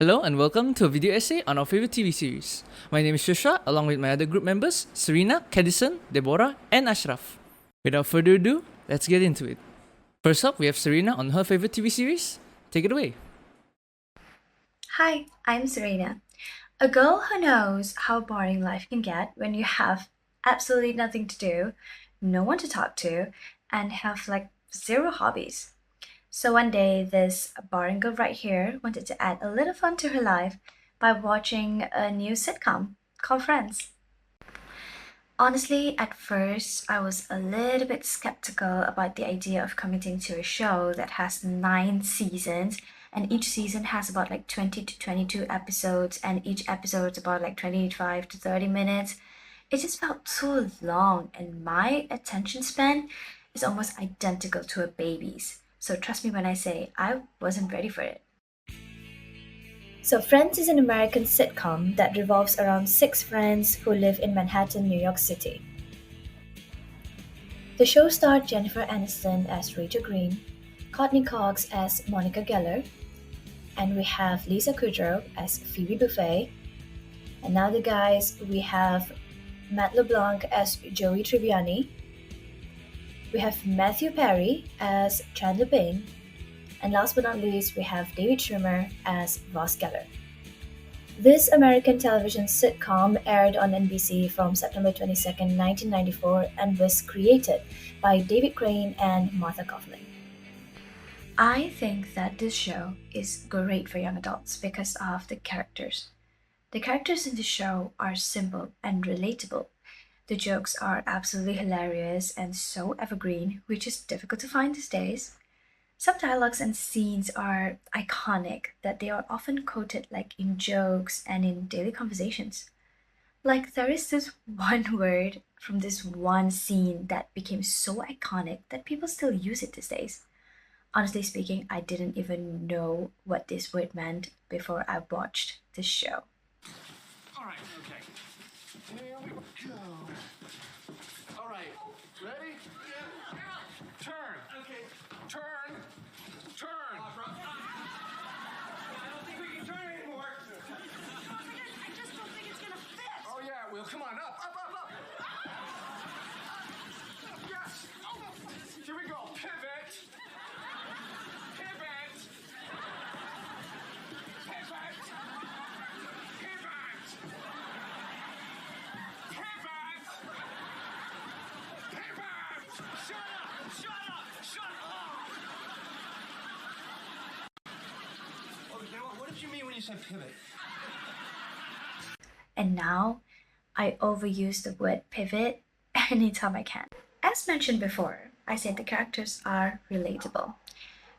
Hello and welcome to a video essay on our favorite TV series. My name is Shusha, along with my other group members, Serena, Kadison, Deborah, and Asyraaf. Without further ado, let's get into it. First up, we have Serena on her favorite TV series. Take it away. Hi, I'm Serena, a girl who knows how boring life can get when you have absolutely nothing to do, no one to talk to, and have like zero hobbies. So one day, this boring girl right here wanted to add a little fun to her life by watching a new sitcom called Friends. Honestly, at first, I was a little bit skeptical about the idea of committing to a show that has 9 seasons, and each season has about like 20 to 22 episodes, and each episode's about like 25 to 30 minutes. It just felt so long, and my attention span is almost identical to a baby's. So trust me when I say I wasn't ready for it. So, Friends is an American sitcom that revolves around six friends who live in Manhattan, New York City. The show starred Jennifer Aniston as Rachel Green, Courtney Cox as Monica Geller, and we have Lisa Kudrow as Phoebe Buffay. And now the guys, we have Matt LeBlanc as Joey Tribbiani, we have Matthew Perry as Chandler Bing, and last but not least, we have David Schwimmer as Ross Geller. This American television sitcom aired on NBC from September 22nd, 1994, and was created by David Crane and Martha Kaufman. I think that this show is great for young adults because of the characters. The characters in the show are simple and relatable. The jokes are absolutely hilarious and so evergreen, which is difficult to find these days. Some dialogues and scenes are iconic that they are often quoted like in jokes and in daily conversations. Like there is this one word from this one scene that became so iconic that people still use it these days. Honestly speaking, I didn't even know what this word meant before I watched this show. All right, okay. Here we go. All right, ready? Yeah. Turn. Okay. Turn. Turn. I don't think we can turn anymore. I just don't think it's gonna fit. Oh yeah, well, come on, up, up, up, up. Yes. Here we go. Pivot. Pivot. Pivot. Pivot. Pivot. Pivot. Shut up. Shut up. Shut up. Oh, you know what did you mean when you said pivot? And now I overuse the word pivot anytime I can. As mentioned before, I said the characters are relatable.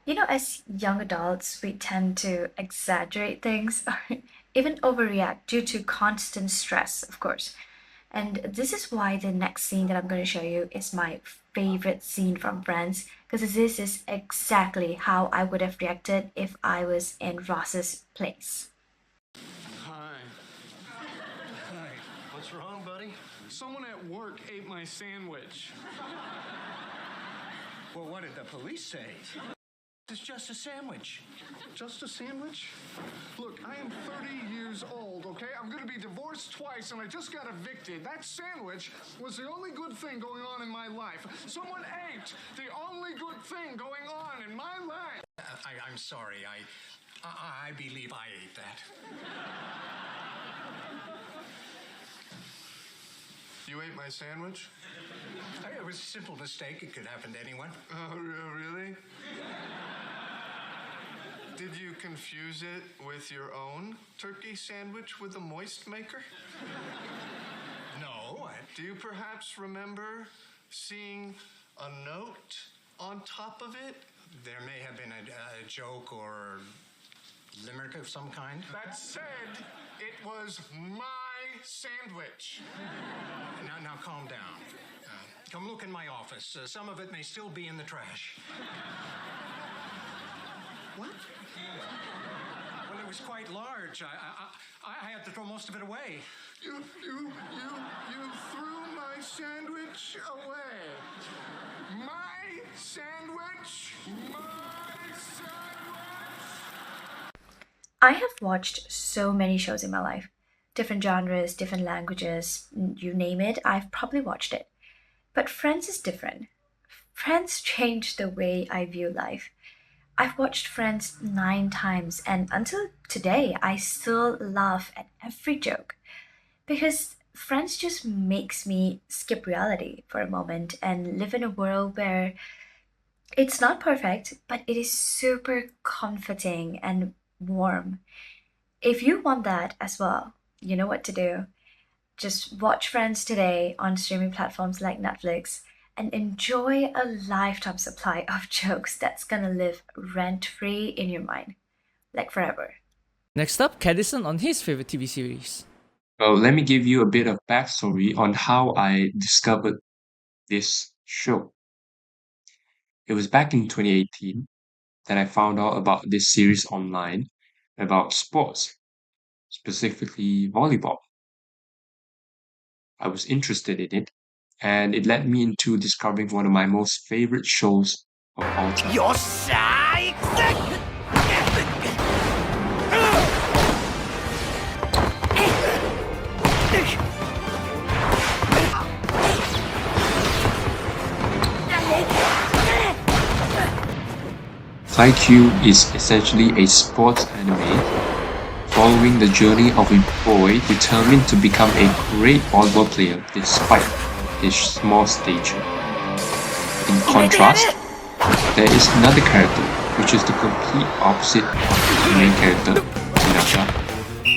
You know, as young adults, we tend to exaggerate things or even overreact due to constant stress, of course. And this is why the next scene that I'm going to show you is my favorite scene from Friends, because this is exactly how I would have reacted if I was in Ross's place. Hi. Hi. What's wrong, buddy? Someone at work ate my sandwich. Well, what did the police say? It's just a sandwich. Just a sandwich? Look, I am 30 years old, okay? I'm gonna be divorced twice and I just got evicted. That sandwich was the only good thing going on in my life. Someone ate the only good thing going on in my life. I'm sorry. I believe I ate that. You ate my sandwich? It was a simple mistake. It could happen to anyone. Oh, really? Did you confuse it with your own turkey sandwich with a moist maker? No. Do you perhaps remember seeing a note on top of it? There may have been a joke or limerick of some kind. That said, it was my sandwich. Now calm down. Come look in my office. Some of it may still be in the trash. What? Well, it was quite large. I had to throw most of it away. You threw my sandwich away. My sandwich? My sandwich? I have watched so many shows in my life. Different genres, different languages, you name it, I've probably watched it. But Friends is different. Friends changed the way I view life. I've watched Friends 9 times, and until today, I still laugh at every joke. Because Friends just makes me skip reality for a moment and live in a world where it's not perfect, but it is super comforting and warm. If you want that as well, you know what to do. Just watch Friends today on streaming platforms like Netflix and enjoy a lifetime supply of jokes that's gonna live rent free in your mind, like forever. Next up, Kadison on his favorite TV series. Well, let me give you a bit of backstory on how I discovered this show. It was back in 2018 that I found out about this series online about sports, specifically volleyball. I was interested in it, and it led me into discovering one of my most favorite shows of all time. よっしゃー行くぜ Haikyuu is essentially a sports anime following the journey of a boy determined to become a great volleyball player despite his small stature. In contrast, there is another character, which is the complete opposite of the main character, Hinata,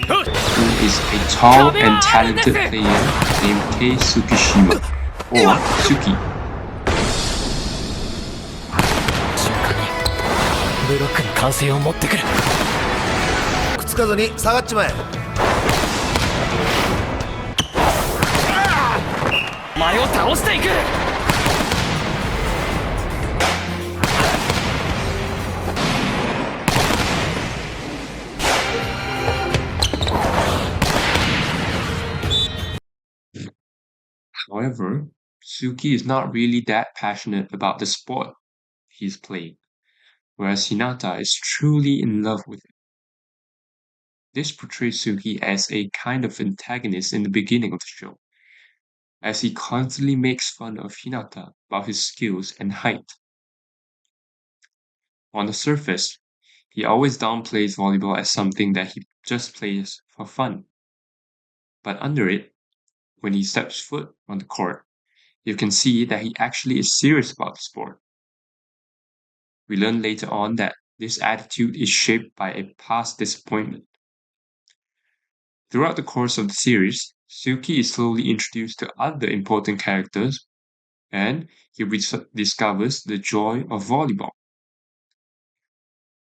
who is a tall and talented player named Kei Tsukishima, or Suki. ブロックの完成を持ってくるくっつかずに下がっちまえお前を倒していく However, Suki is not really that passionate about the sport he's playing, whereas Hinata is truly in love with it. This portrays Suki as a kind of antagonist in the beginning of the show, as he constantly makes fun of Hinata about his skills and height. On the surface, he always downplays volleyball as something that he just plays for fun. But under it, when he steps foot on the court, you can see that he actually is serious about the sport. We learn later on that this attitude is shaped by a past disappointment. Throughout the course of the series, Suki is slowly introduced to other important characters, and he discovers the joy of volleyball.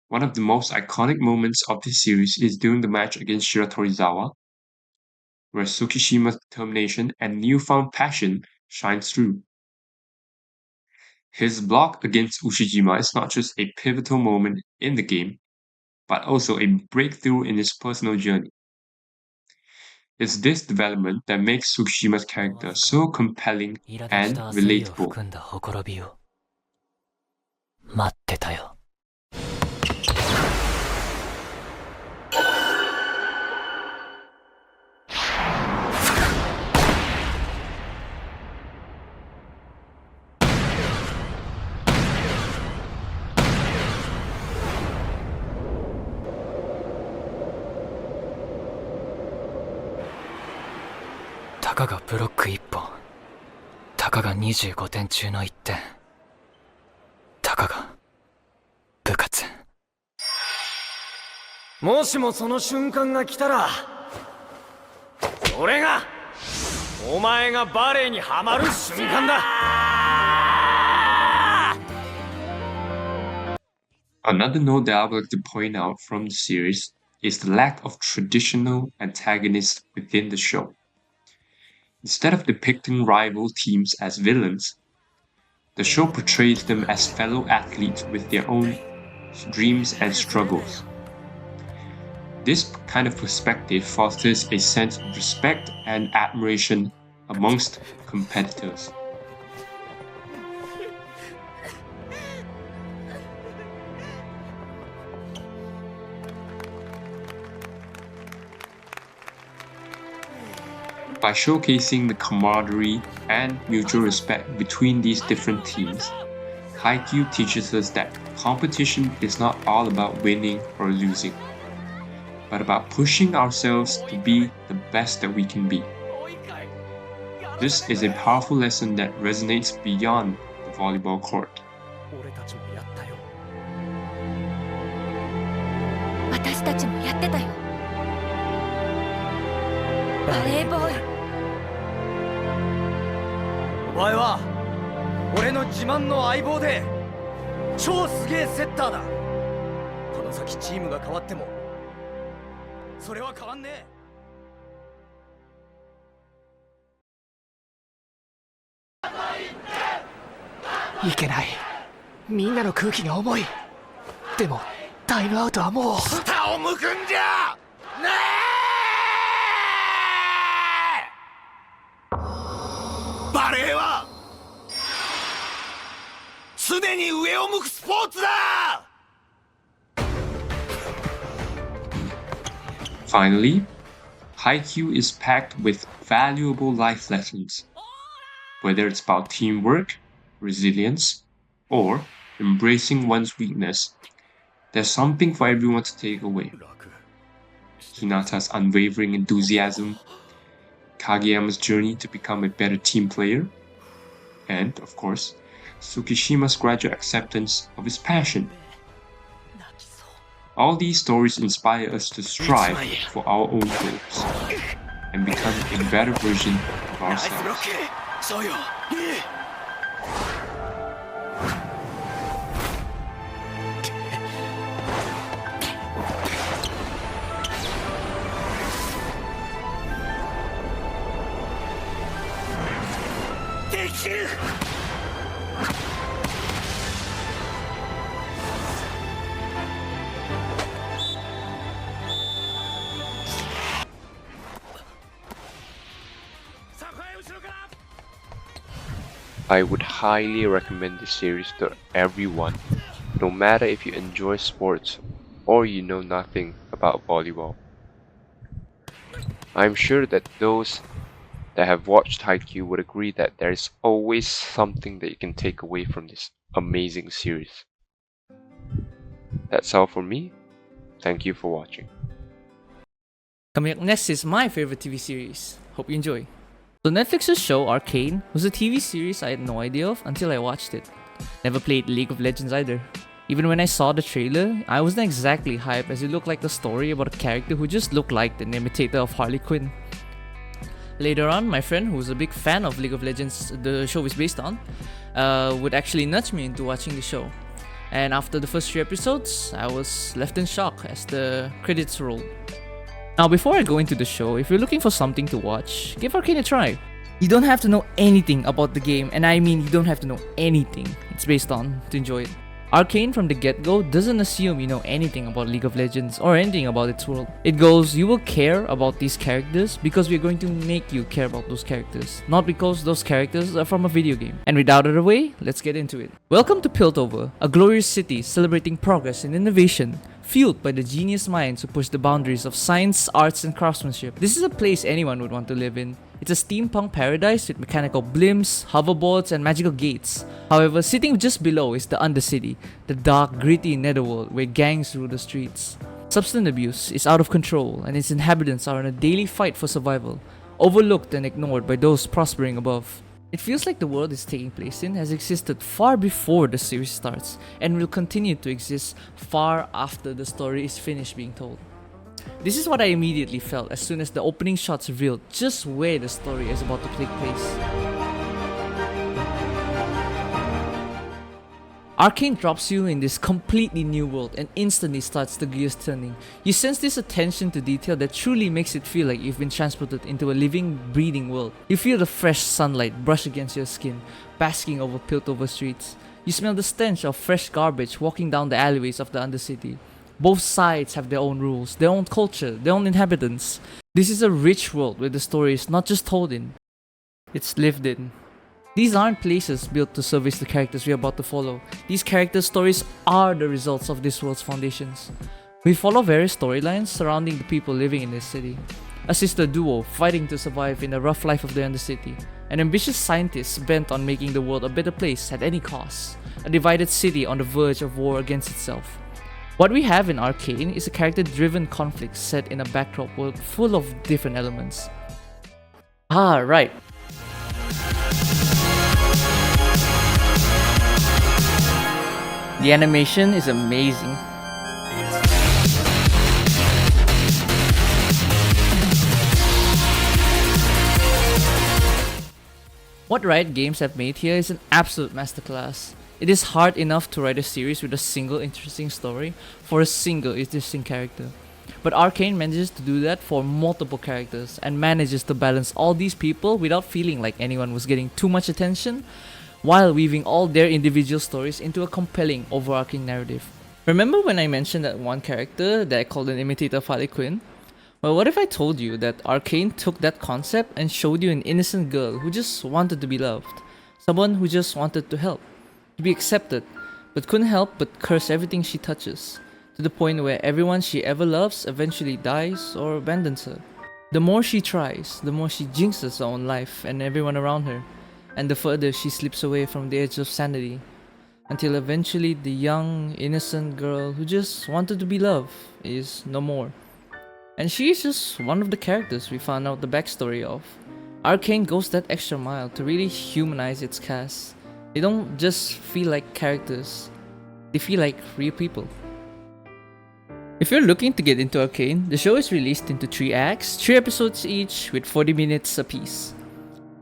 One of the most iconic moments of this series is during the match against Shiratorizawa, where Tsukishima's determination and newfound passion shines through. His block against Ushijima is not just a pivotal moment in the game, but also a breakthrough in his personal journey. It's this development that makes Tsukishima's character so compelling 苛立ち and と焦りを relatable. 含んだほころびを待ってたよ たかがブロック1本たかが25点中の1点たかが部活もしもその瞬間が来たらそれがお前がバレエにはまる瞬間だ Another note that I would like to point out from the series is the lack of traditional antagonists within the show. Instead of depicting rival teams as villains, the show portrays them as fellow athletes with their own dreams and struggles. This kind of perspective fosters a sense of respect and admiration amongst competitors. By showcasing the camaraderie and mutual respect between these different teams, Haikyuu teaches us that competition is not all about winning or losing, but about pushing ourselves to be the best that we can be. This is a powerful lesson that resonates beyond the volleyball court. 私たちもやってたよ。バレーボール。お前は俺の自慢の相棒で超すげえセッターだ。この先チームが変わってもそれは変わんねえ。いけない。みんなの空気が重い。でもタイムアウトはもう。下を向くんじゃねえ。バレーは常に上を向くスポーツだ。 Finally, Haikyuu is packed with valuable life lessons. Whether it's about teamwork, resilience, or embracing one's weakness, there's something for everyone to take away. Hinata's unwavering enthusiasm, Kageyama's journey to become a better team player, and, of course, Tsukishima's gradual acceptance of his passion. All these stories inspire us to strive for our own goals and become a better version of ourselves. そうよ。できる。I would highly recommend this series to everyone, no matter if you enjoy sports or you know nothing about volleyball. I'm sure that those that have watched Haikyuu would agree that there is always something that you can take away from this amazing series. That's all for me. Thank you for watching. Coming up next is my favorite TV series. Hope you enjoy. So Netflix's show Arcane was a TV series I had no idea of until I watched it. Never played League of Legends either. Even when I saw the trailer, I wasn't exactly hyped as it looked like a story about a character who just looked like an imitator of Harley Quinn. Later on, my friend, who was a big fan of League of Legends the show is based on, would actually nudge me into watching the show. And after the first 3 episodes, I was left in shock as the credits rolled. Now before I go into the show, if you're looking for something to watch, give Arcane a try. You don't have to know anything about the game, and I mean you don't have to know anything it's based on to enjoy it. Arcane from the get-go doesn't assume you know anything about League of Legends or anything about its world. It goes, you will care about these characters because we're going to make you care about those characters, not because those characters are from a video game. And without other way, let's get into it. Welcome to Piltover, a glorious city celebrating progress and innovation, fueled by the genius minds who push the boundaries of science, arts, and craftsmanship. This is a place anyone would want to live in. It's a steampunk paradise with mechanical blimps, hoverboards, and magical gates. However, sitting just below is the Undercity, the dark, gritty netherworld where gangs rule the streets. Substance abuse is out of control, and its inhabitants are in a daily fight for survival, overlooked and ignored by those prospering above. It feels like the world it's taking place in has existed far before the series starts, and will continue to exist far after the story is finished being told. This is what I immediately felt as soon as the opening shots revealed just where the story is about to take place. Arcane drops you in this completely new world and instantly starts the gears turning. You sense this attention to detail that truly makes it feel like you've been transported into a living, breathing world. You feel the fresh sunlight brush against your skin, basking over Piltover streets. You smell the stench of fresh garbage walking down the alleyways of the Undercity. Both sides have their own rules, their own culture, their own inhabitants. This is a rich world where the story is not just told in, it's lived in. These aren't places built to service the characters we're about to follow. These characters' stories are the results of this world's foundations. We follow various storylines surrounding the people living in this city. a sister duo fighting to survive in the rough life of the Undercity, an ambitious scientist bent on making the world a better place at any cost, a divided city on the verge of war against itself. What we have in Arcane is a character-driven conflict set in a backdrop world full of different elements. Ah, right. The animation is amazing. What Riot Games have made here is an absolute masterclass. It is hard enough to write a series with a single interesting story for a single interesting character. But Arcane manages to do that for multiple characters and manages to balance all these people without feeling like anyone was getting too much attention, while weaving all their individual stories into a compelling overarching narrative. Remember when I mentioned that one character that I called an imitator of Harley Quinn? Well, what if I told you that Arcane took that concept and showed you an innocent girl who just wanted to be loved, someone who just wanted to help, to be accepted, but couldn't help but curse everything she touches, to the point where everyone she ever loves eventually dies or abandons her. The more she tries, the more she jinxes her own life and everyone around her, and the further she slips away from the edge of sanity, until eventually the young, innocent girl who just wanted to be loved is no more. And she is just one of the characters we found out the backstory of. Arcane goes that extra mile to really humanize its cast. They don't just feel like characters, they feel like real people. If you're looking to get into Arcane, the show is released into 3 acts, 3 episodes each with 40 minutes apiece.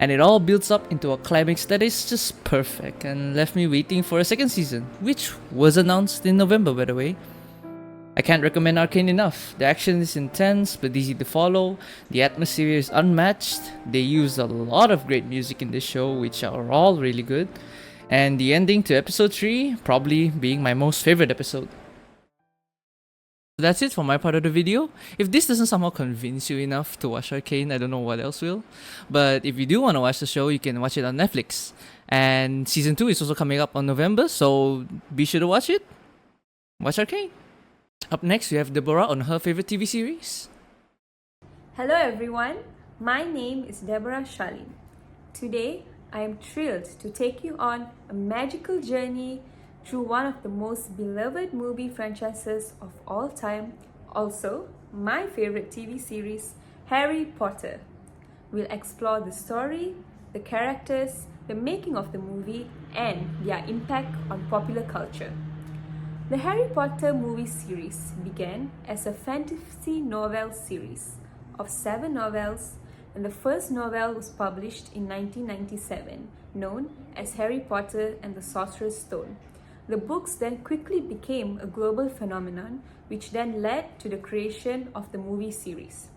And it all builds up into a climax that is just perfect and left me waiting for a second season, which was announced in November, by the way. I can't recommend Arcane enough. The action is intense but easy to follow, the atmosphere is unmatched, they use a lot of great music in this show which are all really good, and the ending to episode 3 probably being my most favorite episode. So that's it for my part of the video. If this doesn't somehow convince you enough to watch Arcane, I don't know what else will. But if you do want to watch the show, you can watch it on Netflix. And season 2 is also coming up on November, so be sure to watch it. Watch Arcane. Up next, we have Deborah on her favorite TV series. Hello everyone, my name is Deborah Charlene. Today, I am thrilled to take you on a magical journey through one of the most beloved movie franchises of all time, also my favorite TV series, Harry Potter. We'll explore the story, the characters, the making of the movie, and their impact on popular culture. The Harry Potter movie series began as a fantasy novel series of 7 novels, and the first novel was published in 1997, known as Harry Potter and the Sorcerer's Stone. The books then quickly became a global phenomenon, which then led to the creation of the movie series.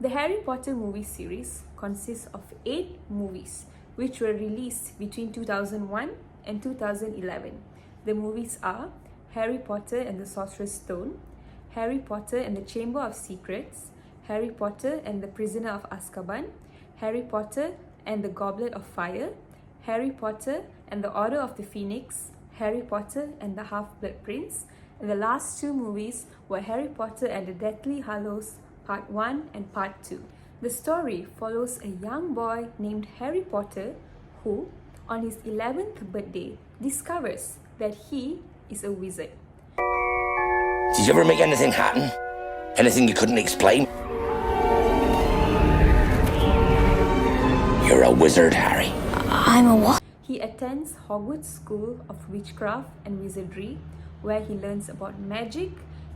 The Harry Potter movie series consists of 8 movies, which were released between 2001 and 2011. The movies are Harry Potter and the Sorcerer's Stone, Harry Potter and the Chamber of Secrets, Harry Potter and the Prisoner of Azkaban, Harry Potter and the Goblet of Fire, Harry Potter and the Order of the Phoenix, Harry Potter and the Half-Blood Prince, and the last 2 movies were Harry Potter and the Deathly Hallows Part 1 and Part 2. The story follows a young boy named Harry Potter who, on his 11th birthday, discovers that he is a wizard. Did you ever make anything happen? Anything you couldn't explain? You're a wizard, Harry. I'm a what? He attends Hogwarts School of Witchcraft and Wizardry, where he learns about magic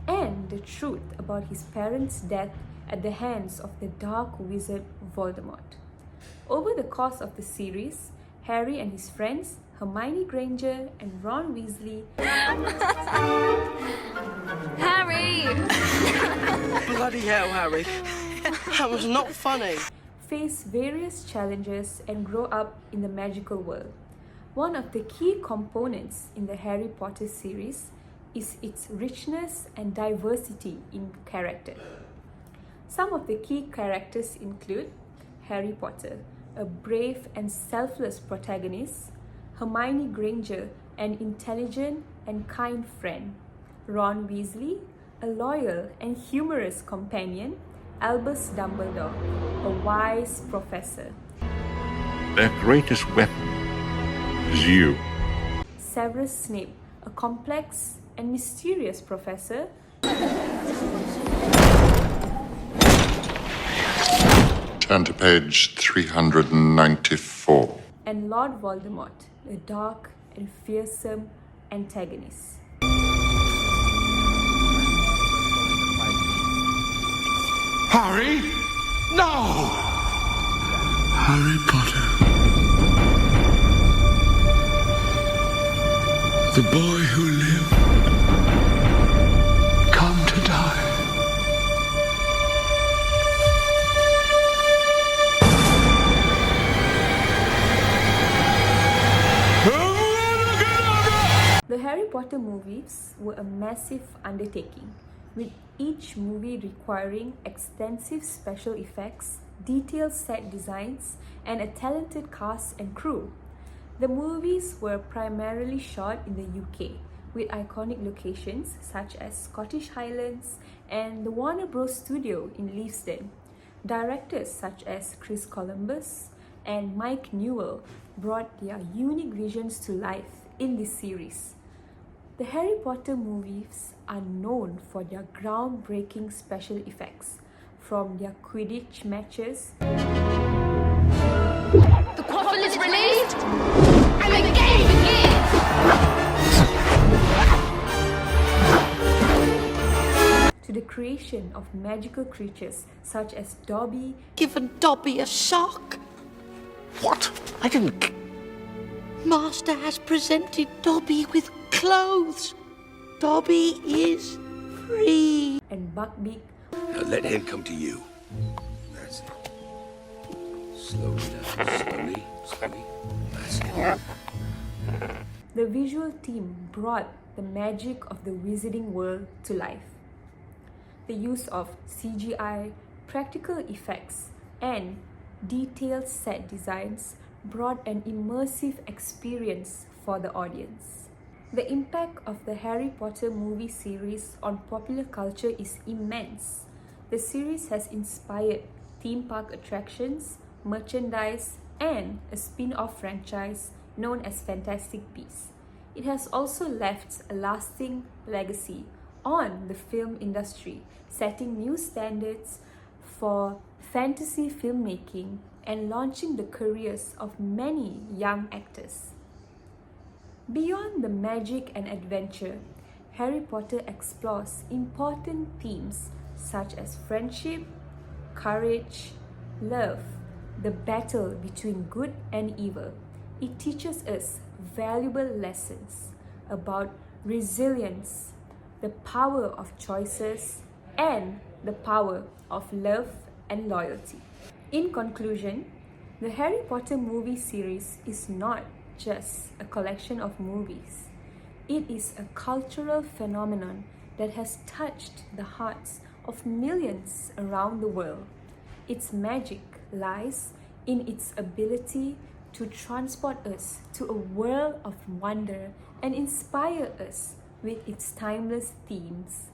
and the truth about his parents' death at the hands of the dark wizard Voldemort. Over the course of the series, Harry and his friends Hermione Granger and Ron Weasley Harry! Bloody hell, Harry. That was not funny. face various challenges and grow up in the magical world. One of the key components in the Harry Potter series is its richness and diversity in character. Some of the key characters include Harry Potter, a brave and selfless protagonist, Hermione Granger, an intelligent and kind friend, Ron Weasley, a loyal and humorous companion, Albus Dumbledore, a wise professor. Their greatest weapon is you. Severus Snape, a complex and mysterious professor. Turn to page 394. And Lord Voldemort, a dark and fearsome antagonist. Harry? No! Harry Potter. The boy who lived. Come to die. The Harry Potter movies were a massive undertaking, with each movie requiring extensive special effects, detailed set designs, and a talented cast and crew. The movies were primarily shot in the UK, with iconic locations such as Scottish Highlands and the Warner Bros. Studio in Leavesden. Directors such as Chris Columbus and Mike Newell brought their unique visions to life in this series. The Harry Potter movies are known for their groundbreaking special effects, from their Quidditch matches The quaffle is released, and the game begins! to the creation of magical creatures such as Dobby. Given Dobby a sock. What? I didn't. Master has presented Dobby with clothes. Dobby is free. And Buckbeak. Now let him come to you. That's it. Slowly down. Slowly. That's it. The visual team brought the magic of the wizarding world to life. The use of CGI, practical effects, and detailed set designs brought an immersive experience for the audience. The impact of the Harry Potter movie series on popular culture is immense. The series has inspired theme park attractions, merchandise, and a spin-off franchise known as Fantastic Beasts. It has also left a lasting legacy on the film industry, setting new standards for fantasy filmmaking and launching the careers of many young actors. Beyond the magic and adventure, Harry Potter explores important themes such as friendship, courage, love, the battle between good and evil. It teaches us valuable lessons about resilience, the power of choices, and the power of love and loyalty. In conclusion, the Harry Potter movie series is not just a collection of movies. It is a cultural phenomenon that has touched the hearts of millions around the world. Its magic lies in its ability to transport us to a world of wonder and inspire us with its timeless themes.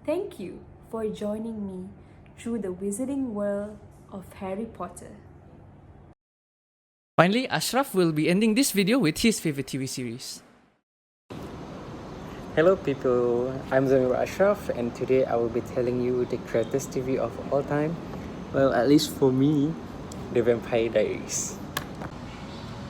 Thank you for joining me through the wizarding world of Harry Potter. Finally, Asyraaf will be ending this video with his favorite TV series. Hello people, I'm Asyraaf and today I will be telling you the greatest TV of all time. Well, at least for me, The Vampire Diaries.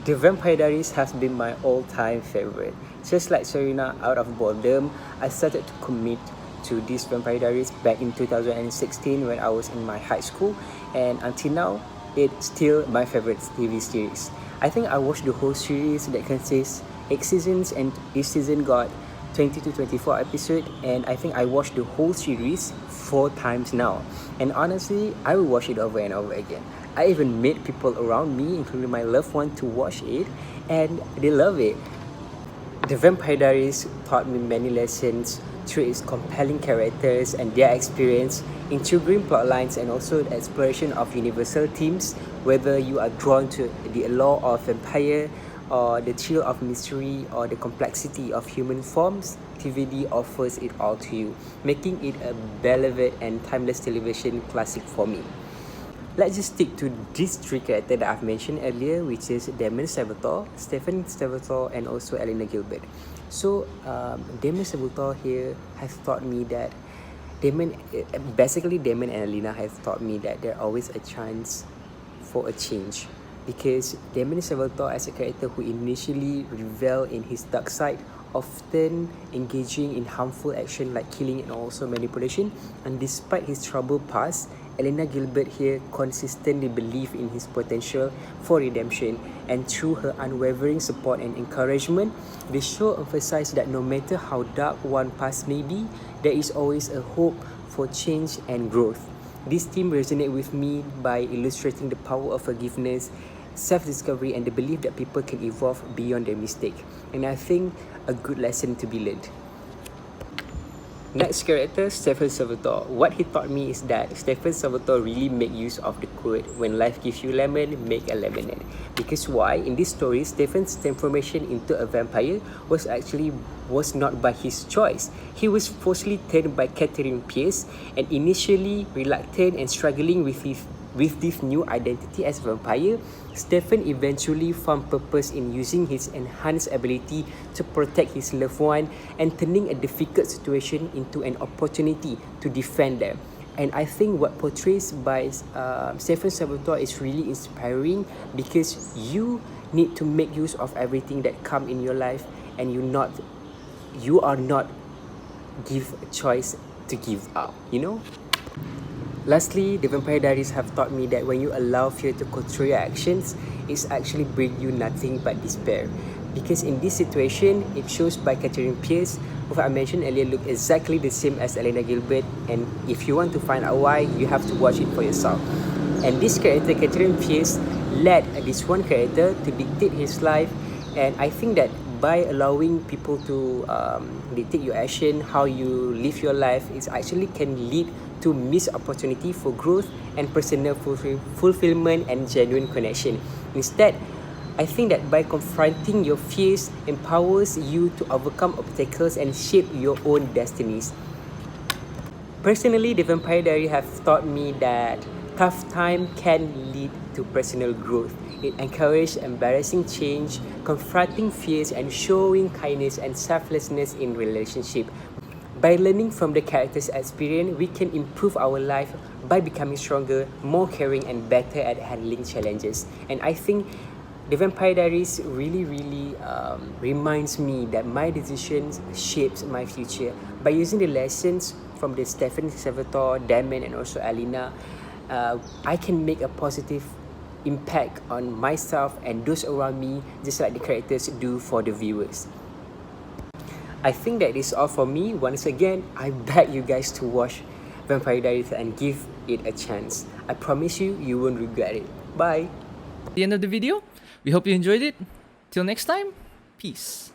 The Vampire Diaries has been my all-time favorite. Just like Serena, out of boredom, I started to commit to this Vampire Diaries back in 2016 when I was in my high school, and until now, it's still my favorite TV series. I think I watched the whole series that consists 8 seasons, and each season got 20 to 24 episodes, and I think I watched the whole series 4 times now. And honestly, I will watch it over and over again. I even made people around me, including my loved one, to watch it, and they love it. The Vampire Diaries taught me many lessons through its compelling characters and their experience, intriguing plotlines, and also the exploration of universal themes, whether you are drawn to the allure of vampire or the thrill of mystery, or the complexity of human forms, TVD offers it all to you, making it a beloved and timeless television classic for me. Let's just stick to these three characters that I've mentioned earlier, which is Damon Salvatore, Stephen Salvatore, and also Elena Gilbert. So Damon Salvatore here has taught me that Damon and Elena have taught me that there's always a chance for a change, because Damon Salvatore as a character who initially reveled in his dark side, often engaging in harmful action like killing and also manipulation, and despite his troubled past, Elena Gilbert here consistently believed in his potential for redemption, and through her unwavering support and encouragement, the show emphasized that no matter how dark one past may be, there is always a hope for change and growth. This theme resonates with me by illustrating the power of forgiveness, self-discovery, and the belief that people can evolve beyond their mistake. And I think a good lesson to be learned. Next character, Stephen Salvatore. What he taught me is that Stephen Salvatore really make use of the quote, "When life gives you lemon, make a lemonade." Because why? In this story, Stephen's transformation into a vampire was not by his choice. He was forcibly turned by Catherine Pierce, and initially reluctant and struggling with this new identity as a vampire, Stephen eventually found purpose in using his enhanced ability to protect his loved one and turning a difficult situation into an opportunity to defend them. And I think what portrays by Stephen Salvatore is really inspiring, because you need to make use of everything that come in your life, and you are not give a choice to give up, you know. Lastly, the Vampire Diaries have taught me that when you allow fear to control your actions, it's actually bring you nothing but despair. Because in this situation, it shows by Catherine Pierce, who I mentioned earlier, look exactly the same as Elena Gilbert, and if you want to find out why, you have to watch it for yourself. And this character, Catherine Pierce, led this one character to dictate his life, and I think that by allowing people to dictate your action, how you live your life, it actually can lead to missed opportunity for growth and personal fulfillment and genuine connection. Instead, I think that by confronting your fears empowers you to overcome obstacles and shape your own destinies. Personally, the Vampire Diary have taught me that tough time can lead to personal growth. It encourages embarrassing change, confronting fears, and showing kindness and selflessness in relationship. By learning from the character's experience, we can improve our life by becoming stronger, more caring, and better at handling challenges. And I think the Vampire Diaries really reminds me that my decisions shapes my future. By using the lessons from the Stephen Salvatore, Damon, and also Elena, I can make a positive impact on myself and those around me, just like the characters do for the viewers. I think that is all for me. Once again, I beg you guys to watch Vampire Diaries and give it a chance. I promise you, you won't regret it. Bye. The end of the video. We hope you enjoyed it. Till next time, peace.